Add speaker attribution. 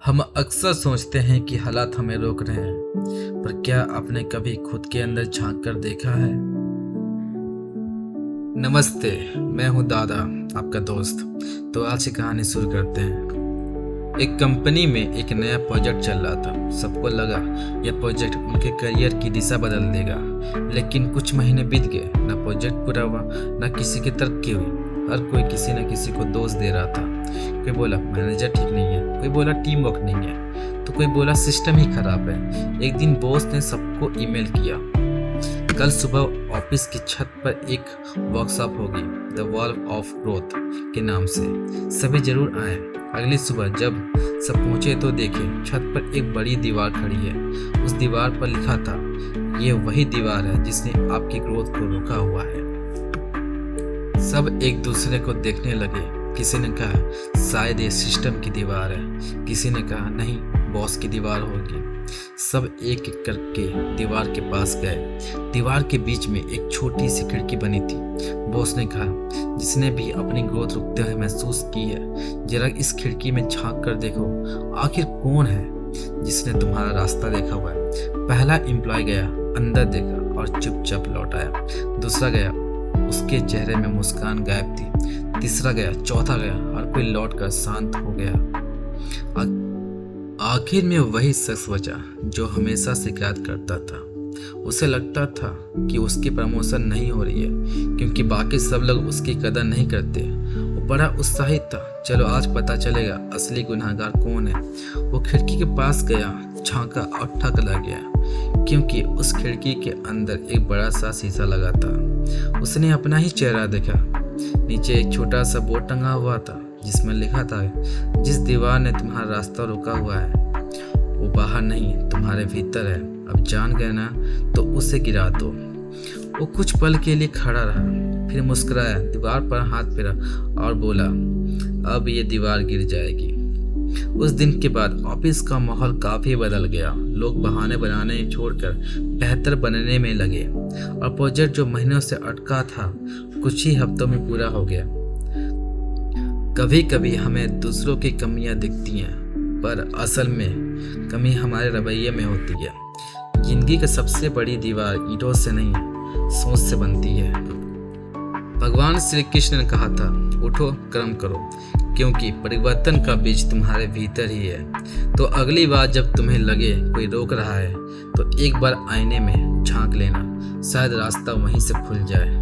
Speaker 1: हम अक्सर सोचते हैं कि हालात हमें रोक रहे हैं, पर क्या आपने कभी खुद के अंदर झांक कर देखा है? नमस्ते, मैं हूं दादा, आपका दोस्त। तो आज की कहानी शुरू करते हैं। एक कंपनी में एक नया प्रोजेक्ट चल रहा था। सबको लगा यह प्रोजेक्ट उनके करियर की दिशा बदल देगा, लेकिन कुछ महीने बीत गए। ना प्रोजेक्ट पूरा हुआ, ना किसी की तरक्की हुई। हर कोई किसी न किसी को दोष दे रहा था। कोई बोला मैनेजर ठीक नहीं है, कोई बोला टीम वर्क नहीं है, तो कोई बोला सिस्टम ही खराब है। एक दिन बॉस ने सबको ईमेल किया, कल सुबह ऑफिस की छत पर एक वर्कशॉप होगी, द वॉल ऑफ ग्रोथ के नाम से। सभी जरूर आए। अगली सुबह जब सब पहुंचे तो देखे छत पर एक बड़ी दीवार खड़ी है। उस दीवार पर लिखा था, ये वही दीवार है जिसने आपकी ग्रोथ को रोका हुआ है। सब एक दूसरे को देखने लगे। किसी ने कहा शायद ये सिस्टम की दीवार है, किसी ने कहा नहीं, बॉस की दीवार होगी। सब एक एक करके दीवार के पास गए। दीवार के बीच में एक छोटी सी खिड़की बनी थी। बॉस ने कहा जिसने भी अपनी ग्रोथ रुकते हुए महसूस की है, जरा इस खिड़की में झांक कर देखो, आखिर कौन है जिसने तुम्हारा रास्ता देखा हुआ है। पहला एम्प्लॉय गया, अंदर देखा और चुपचाप लौट आया। दूसरा गया, उसके चेहरे में मुस्कान गायब थी। तीसरा गया, चौथा गया, हर कोई लौटकर शांत हो गया। आखिर में वही शख्स बचा जो हमेशा शिकायत करता था। उसे लगता था कि उसकी प्रमोशन नहीं हो रही है क्योंकि बाकी सब लोग उसकी कदर नहीं करते। वो बड़ा उत्साहित था, चलो आज पता चलेगा असली गुनहगार कौन है। वो खिड़की के पास गया, झांका और ठक लग गया क्योंकि उस खिड़की के अंदर एक बड़ा सा शीशा लगा था। उसने अपना ही चेहरा देखा। नीचे एक छोटा सा बोर्ड टंगा हुआ था जिसमें लिखा था, जिस दीवार ने तुम्हारा रास्ता रोका हुआ है वो बाहर नहीं तुम्हारे भीतर है। अब जान गए ना तो उसे गिरा दो। वो कुछ पल के लिए खड़ा रहा, फिर मुस्कुराया, दीवार पर हाथ फेरा और बोला अब ये दीवार गिर जाएगी। उस दिन के बाद ऑफिस का माहौल काफी बदल गया। लोग बहाने बनाने छोड़कर बेहतर बनने में लगे और प्रोजेक्ट जो महीनों से अटका था कुछ ही हफ्तों में पूरा हो गया। कभी कभी हमें दूसरों की कमियां दिखती हैं, पर असल में कमी हमारे रवैये में होती है। जिंदगी की सबसे बड़ी दीवार ईंटों से नहीं, सोच से बनती है। भगवान श्री कृष्ण ने कहा था, उठो कर्म करो, क्योंकि परिवर्तन का बीज तुम्हारे भीतर ही है। तो अगली बार जब तुम्हें लगे कोई रोक रहा है तो एक बार आईने में झांक लेना, शायद रास्ता वहीं से खुल जाए।